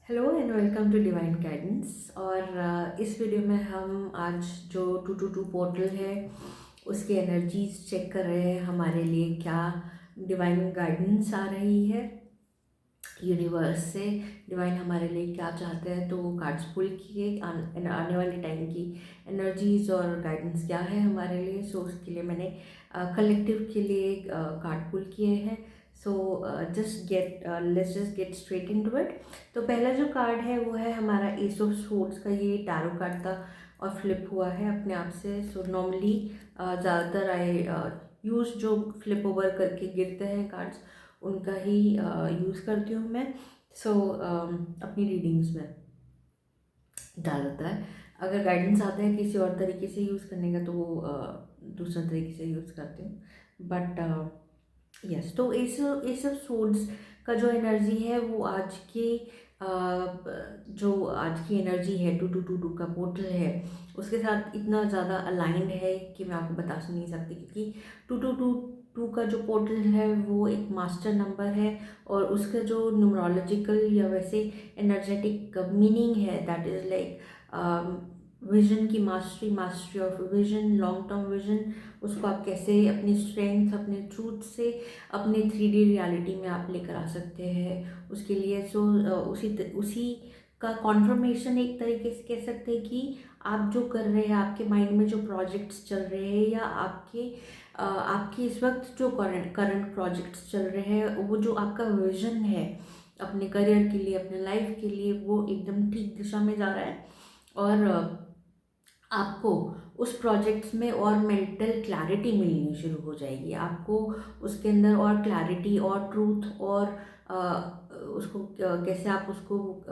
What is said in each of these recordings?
Hello and welcome to divine guidance. और इस video में हम आज जो 222 पोर्टल है उसकी एनर्जीज चेक कर रहे हैं, हमारे लिए क्या डिवाइन गाइडेंस आ रही है यूनिवर्स से। डिवाइन हमारे लिए क्या चाहते हैं, तो वो कार्ड्स पुल किए आने वाले टाइम की एनर्जीज और गाइडेंस क्या है हमारे लिए। सो उसके लिए मैंने कलेक्टिव के लिए कार्ड पुल किए हैं। So let's just get straight into it. तो पहला जो कार्ड है वो है हमारा एस ऑफ स्वॉर्ड्स का। ये टैरो कार्ड था और फ्लिप हुआ है अपने आप से। सो नॉर्मली ज़्यादातर आई यूज़ जो फ्लिप ओवर करके गिरते हैं कार्ड्स, उनका ही यूज़ करती हूँ मैं। सो अपनी रीडिंग्स में ज़्यादातर अगर गाइडेंस आता है किसी और तरीके से यूज़ करने का तो वो दूसरा तरीके से यूज़ करती हूँ। बट यस, तो इस सोर्ड्स का जो एनर्जी है वो आज की जो आज की एनर्जी है 2222 का पोर्टल है उसके साथ इतना ज़्यादा अलाइंड है कि मैं आपको बता नहीं सकती, क्योंकि 2222 का जो पोर्टल है वो एक मास्टर नंबर है और उसका जो न्यूमरोलॉजिकल या वैसे एनर्जेटिक मीनिंग है दैट इज़ लाइक विजन की mastery, mastery of vision, long term vision. उसको आप कैसे अपनी स्ट्रेंथ, अपने ट्रूथ से अपने 3D रियलिटी में आप लेकर आ सकते हैं उसके लिए। सो उसी का कॉन्फर्मेशन एक तरीके से कह सकते हैं कि आप जो कर रहे हैं, आपके माइंड में जो प्रोजेक्ट्स चल रहे हैं या आपके इस वक्त जो करंट प्रोजेक्ट्स चल रहे हैं, वो जो आपका विजन है अपने करियर के लिए, अपने लाइफ के लिए, वो एकदम ठीक दिशा में जा रहा है। और आपको उस प्रोजेक्ट्स में और मेंटल क्लैरिटी मिलनी शुरू हो जाएगी। आपको उसके अंदर और क्लैरिटी और ट्रूथ और उसको कैसे आप उसको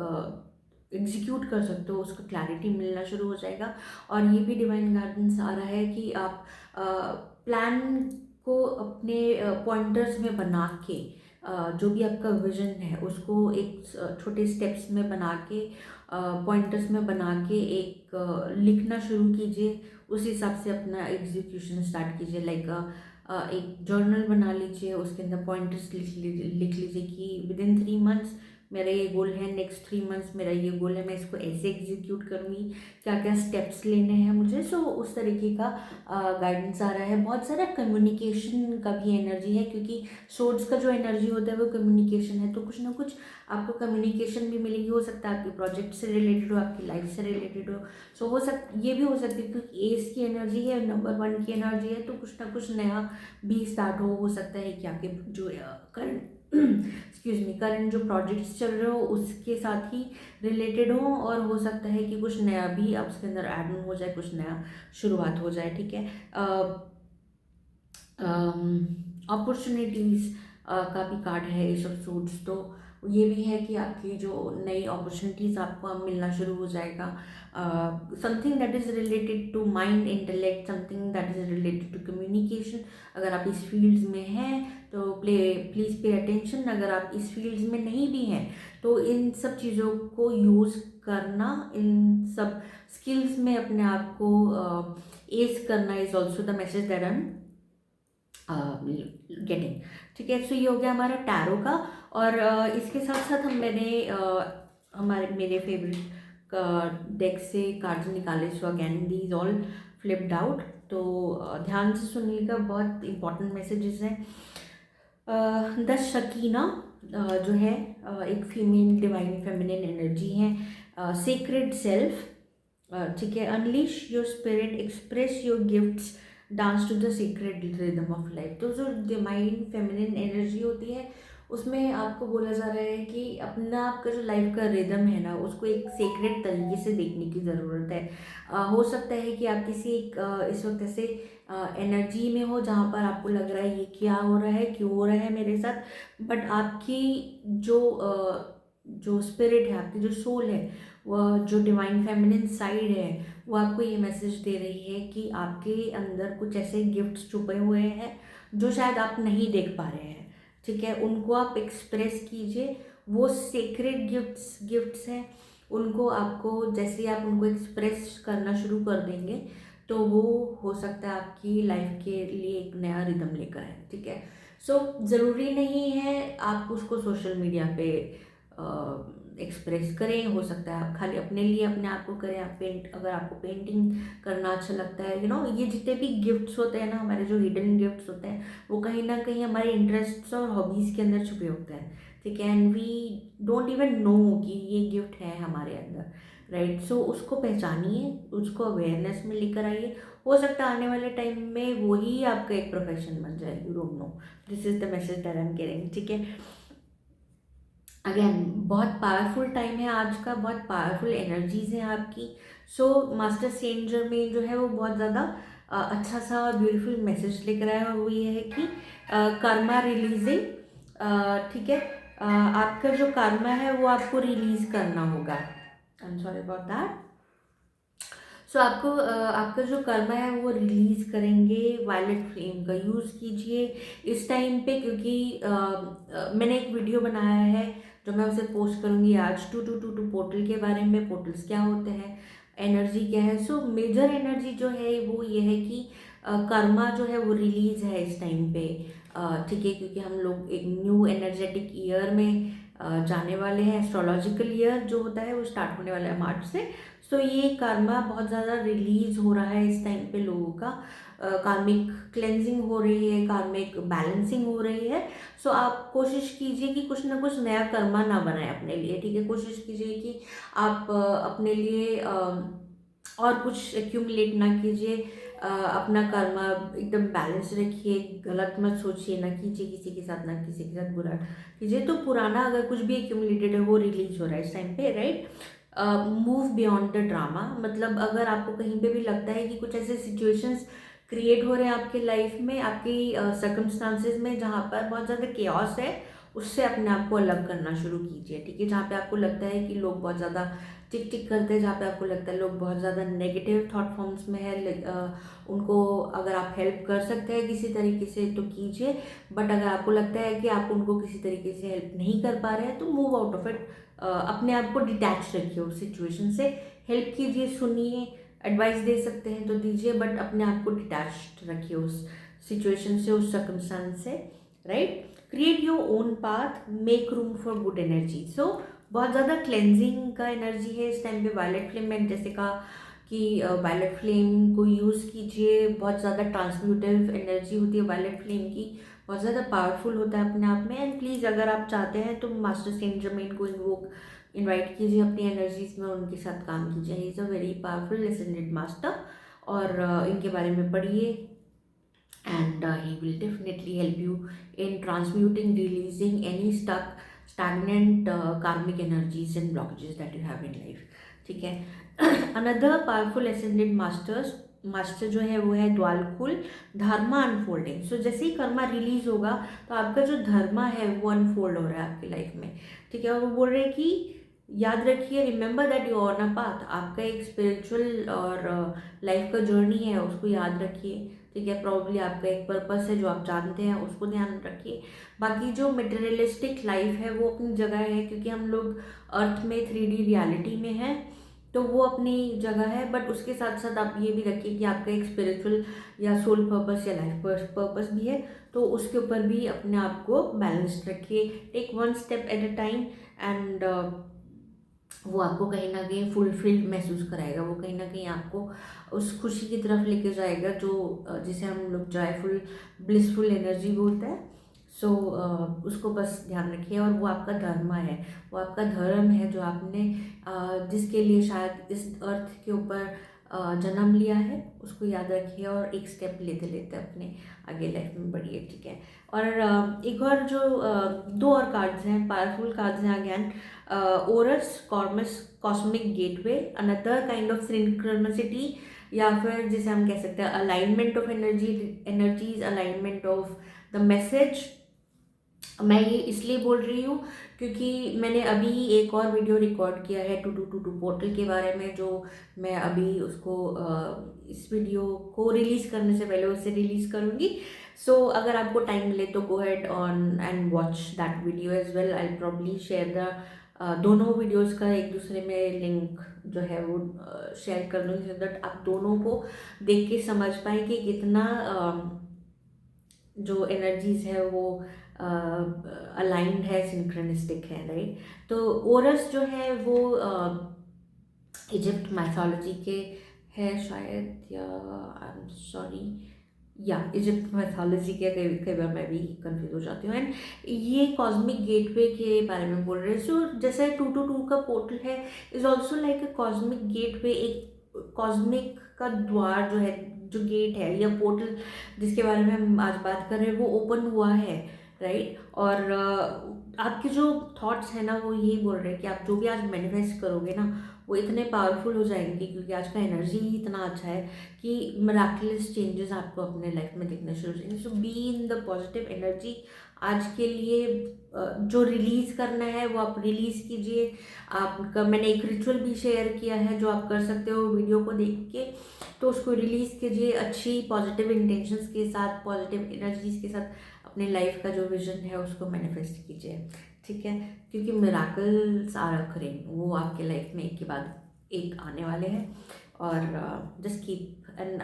एग्जीक्यूट कर सकते हो, उसका क्लैरिटी मिलना शुरू हो जाएगा। और ये भी डिवाइन गाइडेंस आ रहा है कि आप प्लान को अपने पॉइंटर्स में बना के जो भी आपका विजन है उसको एक छोटे स्टेप्स में बना के, पॉइंटर्स में बना के एक लिखना शुरू कीजिए। उस हिसाब से अपना एग्जीक्यूशन स्टार्ट कीजिए। लाइक एक जर्नल बना लीजिए, उसके अंदर पॉइंटर्स लिख लीजिए कि विद इन 3 मंथ्स मेरा ये गोल है, नेक्स्ट 3 मंथ्स मेरा ये गोल है, मैं इसको ऐसे एग्जीक्यूट करूँगी, क्या क्या स्टेप्स लेने हैं मुझे। सो उस तरीके का गाइडेंस आ रहा है। बहुत सारा कम्युनिकेशन का भी एनर्जी है, क्योंकि सोर्ड्स का जो एनर्जी होता है वो कम्युनिकेशन है। तो कुछ ना कुछ आपको कम्युनिकेशन भी मिलेगी। हो सकता है आपके प्रोजेक्ट से रिलेटेड हो, आपकी लाइफ से रिलेटेड हो। सो ये भी हो सकती है, क्योंकि एस की एनर्जी है, नंबर 1 की एनर्जी है, तो कुछ ना कुछ नया भी स्टार्ट हो सकता है कि आपके जो करंट एक्सक्यूज मी करंट जो प्रोजेक्ट्स चल रहे हो उसके साथ ही रिलेटेड हो। और हो सकता है कि कुछ नया भी आप उसके अंदर ऐड ऑन हो जाए, कुछ नया शुरुआत हो जाए। ठीक है, अपॉर्चुनिटीज़ का भी कार्ड है एस ऑफ सूट्स। तो ये भी है कि आपकी जो नई अपॉर्चुनिटीज़ आपको अब मिलना शुरू हो जाएगा। Something that is related to mind intellect, something that is related to communication. अगर आप इस फील्ड्स में हैं तो प्लीज़ पे अटेंशन। अगर आप इस फील्ड्स में नहीं भी हैं तो इन सब चीज़ों को यूज़ करना, इन सब स्किल्स में अपने आप को एज करना is also the message that I am getting. ठीक है, सो ये हो गया हमारा टैरो का। और इसके साथ साथ मेरे फेवरेट डेक से कार्ड्स निकाले। So again these all flipped out. तो ध्यान से सुनिएगा, बहुत इंपॉर्टेंट मैसेजेस हैं। द शकीना जो है एक फीमेल डिवाइन फेमिनिन एनर्जी है। सीक्रेट सेल्फ, ठीक है। Unleash your spirit, express your gifts, dance to the secret rhythm of life. तो जो डिवाइन फेमिनिन एनर्जी होती है उसमें आपको बोला जा रहा है कि अपना आपका जो लाइफ का रिदम है ना उसको एक सीक्रेट तरीके से देखने की ज़रूरत है। हो सकता है कि आप किसी एक इस वक्त ऐसे एनर्जी में हो जहाँ पर आपको लग रहा है ये क्या हो रहा है, क्यों हो रहा है मेरे साथ। बट आपकी जो जो स्पिरिट है, आपकी जो सोल है, वह जो डिवाइन फेमिनिन साइड है, वो आपको ये मैसेज दे रही है कि आपके अंदर कुछ ऐसे गिफ्ट्स छुपे हुए हैं जो शायद आप नहीं देख पा रहे हैं। ठीक है, उनको आप एक्सप्रेस कीजिए। वो सीक्रेट गिफ्ट्स हैं, उनको आपको जैसे ही आप उनको एक्सप्रेस करना शुरू कर देंगे तो वो हो सकता है आपकी लाइफ के लिए एक नया रिदम लेकर आए। ठीक है, सो ज़रूरी नहीं है आप उसको सोशल मीडिया पे एक्सप्रेस करें। हो सकता है आप खाली अपने लिए अपने आप को करें, आप अगर आपको पेंटिंग करना अच्छा लगता है, ये जितने भी गिफ्ट्स होते हैं ना, हमारे जो हिडन गिफ्ट्स होते हैं, वो कहीं ना कहीं हमारे इंटरेस्ट्स और हॉबीज़ के अंदर छुपे होते हैं, ठीक है। And we don't even know कि ये गिफ्ट है हमारे अंदर, राइट। सो उसको पहचानिए, उसको अवेयरनेस में लेकर आइए। हो सकता है आने वाले टाइम में वही आपका एक प्रोफेशन बन जाए, you don't know. This is the message that I am giving, ठीक है। अगेन बहुत पावरफुल टाइम है आज का, बहुत पावरफुल एनर्जीज हैं आपकी। सो मास्टर सेंट जर्मेन जो है वो बहुत ज़्यादा अच्छा सा और ब्यूटीफुल मैसेज लेकर आया है, और वो ये है कि कर्मा रिलीजिंग, ठीक है। आपका जो कर्मा है वो आपको रिलीज करना होगा। I am sorry about that. So आपको आपका जो कर्मा है वो रिलीज करेंगे। वायलेट फ्लेम का यूज़ कीजिए इस टाइम पे, क्योंकि मैंने एक वीडियो बनाया है जो मैं उसे पोस्ट करूँगी आज, 2222 पोर्टल के बारे में। पोर्टल्स क्या होते हैं, एनर्जी क्या है। सो मेजर एनर्जी जो है वो ये है कि कर्मा जो है वो रिलीज है इस टाइम पे, ठीक है, क्योंकि हम लोग एक न्यू एनर्जेटिक ईयर में जाने वाले हैं। एस्ट्रोलॉजिकल ईयर जो होता है वो स्टार्ट होने वाला है मार्च से। सो ये कर्मा बहुत ज़्यादा रिलीज हो रहा है इस टाइम पे लोगों का। कार्मिक क्लेंजिंग हो रही है, कार्मिक बैलेंसिंग हो रही है। सो आप कोशिश कीजिए कि कुछ ना कुछ नया कर्मा ना बनाए अपने लिए, ठीक है। कोशिश कीजिए कि आप अपने लिए और कुछ एक्यूमुलेट ना कीजिए। अपना कर्मा एकदम बैलेंस रखिए, गलत मत सोचिए, ना कीजिए किसी के साथ, ना किसी के साथ बुरा कीजिए। तो पुराना अगर कुछ भी एक्यूमुलेटेड है वो रिलीज हो रहा है इस टाइम पे, right. Move beyond the drama, मतलब अगर आपको कहीं पे भी लगता है कि कुछ ऐसे सिचुएशंस क्रिएट हो रहे हैं आपके लाइफ में, आपकी सर्कमस्टांसेस में, जहाँ पर बहुत ज़्यादा केओस है, उससे अपने आप को अलग करना शुरू कीजिए, ठीक है। जहाँ पे आपको लगता है कि लोग बहुत ज़्यादा टिक टिक करते हैं, जहाँ पे आपको लगता है लोग बहुत ज़्यादा नेगेटिव थॉट फॉर्म्स में है, उनको अगर आप हेल्प कर सकते हैं किसी तरीके से तो कीजिए। बट अगर आपको लगता है कि आप उनको किसी तरीके से हेल्प नहीं कर पा रहे हैं तो मूव आउट ऑफ इट। अपने आप को डिटैच रखिए उस सिचुएशन से। हेल्प कीजिए, सुनिए, एडवाइस दे सकते हैं तो दीजिए, बट अपने आप को डिटैच रखिए उस सिचुएशन से, उस सर्कमस्टांस से, right. Create your own path, make room for good energy. So बहुत ज़्यादा क्लेंजिंग का एनर्जी है इस टाइम पे। वायलेट फ्लेम मैंने जैसे कहा कि वायलेट फ्लेम को यूज़ कीजिए, बहुत ज़्यादा ट्रांसम्यूटिव एनर्जी होती है वायलेट फ्लेम की, बहुत ज़्यादा पावरफुल होता है अपने आप में। एंड प्लीज़ अगर आप चाहते हैं तो मास्टर सेंट जर्मेन को इनवाइट कीजिए अपनी एनर्जीज में, उनके साथ काम कीजिए। He is a very powerful ascended master, और इनके बारे में पढ़िए, and he will definitely help you in transmuting, releasing any stagnant karmic energies and blockages that you have in life, ठीक है। अनदर पावरफुल एसेंडेड मास्टर जो है वो है द्वालकुल धर्मा अनफोल्डिंग। सो जैसे ही कर्मा रिलीज होगा तो आपका जो धर्मा है वो अनफोल्ड हो रहा है आपकी लाइफ में, ठीक है। और वो बोल रहे हैं कि याद रखिए, remember that you on a path, आपका एक स्पिरिचुअल और लाइफ का जर्नी है, उसको याद रखिए, ठीक है। प्रॉब्ली आपका एक पर्पस है जो आप जानते हैं, उसको ध्यान रखिए। बाकी जो मटेरियलिस्टिक लाइफ है वो अपनी जगह है, क्योंकि हम लोग अर्थ में 3D रियलिटी में हैं, तो वो अपनी जगह है। बट उसके साथ साथ आप ये भी रखिए कि आपका एक स्पिरिचुअल या सोल पर्पस या लाइफ पर्पस भी है, तो उसके ऊपर भी अपने आप को बैलेंस्ड रखिए। Take one step at a time, and वो आपको कहीं ना कहीं फुलफिल्ड महसूस कराएगा, वो कहीं ना कहीं आपको उस खुशी की तरफ लेके जाएगा जो जिसे हम लोग जॉयफुल ब्लिसफुल एनर्जी बोलते हैं। सो उसको बस ध्यान रखिए। और वो आपका धर्म है, वो आपका धर्म है जो आपने जिसके लिए शायद इस अर्थ के ऊपर जन्म लिया है, उसको याद रखिए और एक स्टेप लेते लेते अपने आगे लाइफ में बढ़िए, ठीक है। और एक और जो दो और कार्ड्स हैं, पावरफुल कार्ड्स हैं again, ORS commerce cosmic gateway, another kind of synchronicity, या फिर जिसे हम कह सकते हैं alignment of energies, alignment of the message. मैं ये इसलिए बोल रही हूँ क्योंकि मैंने अभी एक और वीडियो रिकॉर्ड किया है 2222 पोर्टल के बारे में, जो मैं अभी उसको इस वीडियो को रिलीज़ करने से पहले उसे रिलीज़ करूँगी। सो अगर आपको टाइम मिले तो go ahead on and watch that video as well. I probably share the दोनों वीडियोस का एक दूसरे में लिंक जो है वो शेयर कर दूँगी, सो दैट आप दोनों को देख के समझ पाए कि कितना जो एनर्जीज है वो अलाइंड है, सिंक्रोनिस्टिक है, राइट। तो ओरस जो है वो इजिप्ट माइथोलॉजी के है शायद, या आई एम सॉरी, या इजिप्ट माइथोलॉजी के, कई बार मैं भी कंफ्यूज हो जाती हूँ। एंड ये कॉस्मिक गेटवे के बारे में बोल रहे हैं। सो जैसे 222 का पोर्टल है, is also like a cosmic gateway, एक कॉस्मिक का द्वार जो है, जो गेट है या पोर्टल जिसके बारे में हम आज बात कर रहे हैं, वो ओपन हुआ है, राइट। और आपके जो थॉट्स हैं ना, वो यही बोल रहे हैं कि आप जो भी आज मैनिफेस्ट करोगे ना, वो इतने पावरफुल हो जाएंगे, क्योंकि आज का एनर्जी ही इतना अच्छा है कि मिराकुलस चेंजेस आपको अपने लाइफ में दिखने शुरू हो जाएंगे। So be in the positive energy. आज के लिए जो रिलीज़ करना है वो आप रिलीज़ कीजिए। आपका मैंने एक रिचुअल भी शेयर किया है जो आप कर सकते हो वीडियो को देख के, तो उसको रिलीज़ कीजिए अच्छी पॉजिटिव इंटेंशंस के साथ, पॉजिटिव एनर्जीज के साथ। अपने लाइफ का जो विजन है उसको मैनिफेस्ट कीजिए, ठीक है, क्योंकि मिराकल्स आर अकरिंग, वो आपके लाइफ में एक के बाद एक आने वाले हैं। और जस्ट कीप एंड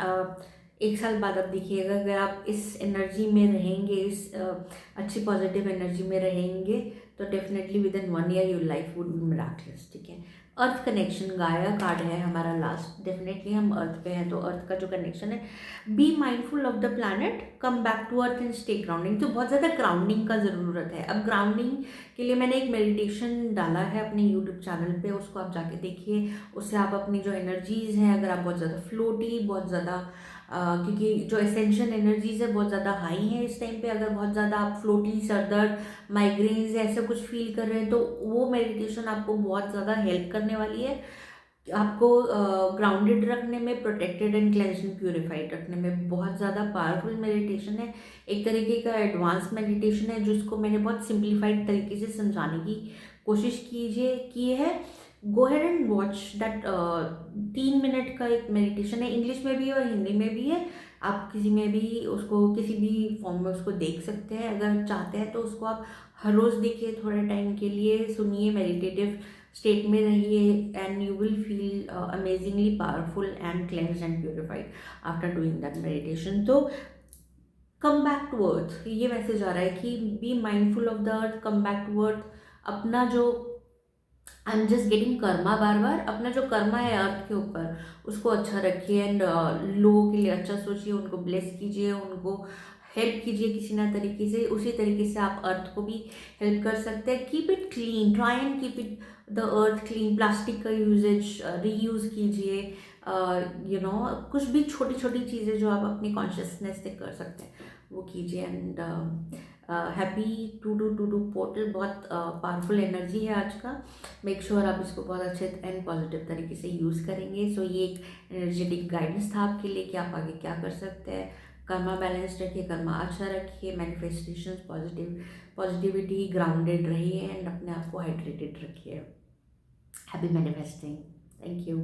एक साल बाद आप देखिएगा, अगर आप इस एनर्जी में रहेंगे, इस अच्छी पॉजिटिव एनर्जी में रहेंगे, तो definitely with in 1 year your life would be miraculous, ठीक है। अर्थ कनेक्शन गाया कार्ड है हमारा लास्ट, डेफिनेटली हम अर्थ पे हैं, तो अर्थ का जो कनेक्शन है, be mindful of the planet, come back to earth and stay grounding. तो बहुत ज़्यादा ग्राउंडिंग का ज़रूरत है। अब ग्राउंडिंग के लिए मैंने एक मेडिटेशन डाला है अपने यूट्यूब चैनल पे, उसको आप जाके देखिए। उससे आप अपनी जो एनर्जीज़ हैं, अगर आप बहुत ज़्यादा फ्लोटी, बहुत ज़्यादा क्योंकि जो एसेंशियल एनर्जीज़ है बहुत ज़्यादा हाई है इस टाइम पे, अगर बहुत ज़्यादा आप फ्लोटी, सरदर्द, माइग्रेन्स ऐसे कुछ फील कर रहे हैं, तो वो मेडिटेशन आपको बहुत ज़्यादा हेल्प करने वाली है, आपको ग्राउंडेड रखने में, protected and cleansed and purified रखने में। बहुत ज़्यादा पावरफुल मेडिटेशन है, एक तरीके का एडवांस मेडिटेशन है, जिसको मैंने बहुत सिंप्लीफाइड तरीके से समझाने की कोशिश की है। Go ahead and watch that. 3 minute का एक मेडिटेशन है, इंग्लिश में भी है और हिंदी में भी है। आप किसी में भी उसको, किसी भी फॉर्म में उसको देख सकते हैं। अगर चाहते हैं तो उसको आप हर रोज़ देखिए, थोड़े टाइम के लिए सुनिए, मेडिटेटिव स्टेट में रहिए, and you will feel amazingly powerful and cleansed and purified after doing that meditation. तो कम बैक टू अर्थ, ये मैसेज आ रहा है कि be mindful of the earth, come back to earth. अपना जो I am just getting karma, बार बार अपना जो कर्मा है अर्थ के ऊपर, उसको अच्छा रखिए, एंड लोगों के लिए अच्छा सोचिए, उनको ब्लेस कीजिए, उनको हेल्प कीजिए किसी ना तरीके से। उसी तरीके से आप अर्थ को भी हेल्प कर सकते हैं। Keep it clean, try and keep it the earth clean. Plastic का यूजेज रीयूज़ कीजिए, यू नो, कुछ भी छोटी छोटी चीज़ें जो आप अपनी कॉन्शियसनेस से कर सकते हैं वो कीजिए। एंड हैप्पी 2222 पोर्टल, बहुत पावरफुल एनर्जी है आज का। मेक श्योर आप इसको बहुत अच्छे एंड पॉजिटिव तरीके से यूज़ करेंगे। सो ये एक एनर्जेटिक गाइडेंस था आपके लिए कि आप आगे क्या कर सकते हैं। कर्मा बैलेंस रखिए, कर्मा अच्छा रखिए, मैनिफेस्टेशन, पॉजिटिविटी, ग्राउंडेड रहिए, एंड अपने आप को हाइड्रेटेड रखिए। Happy manifesting. Thank you.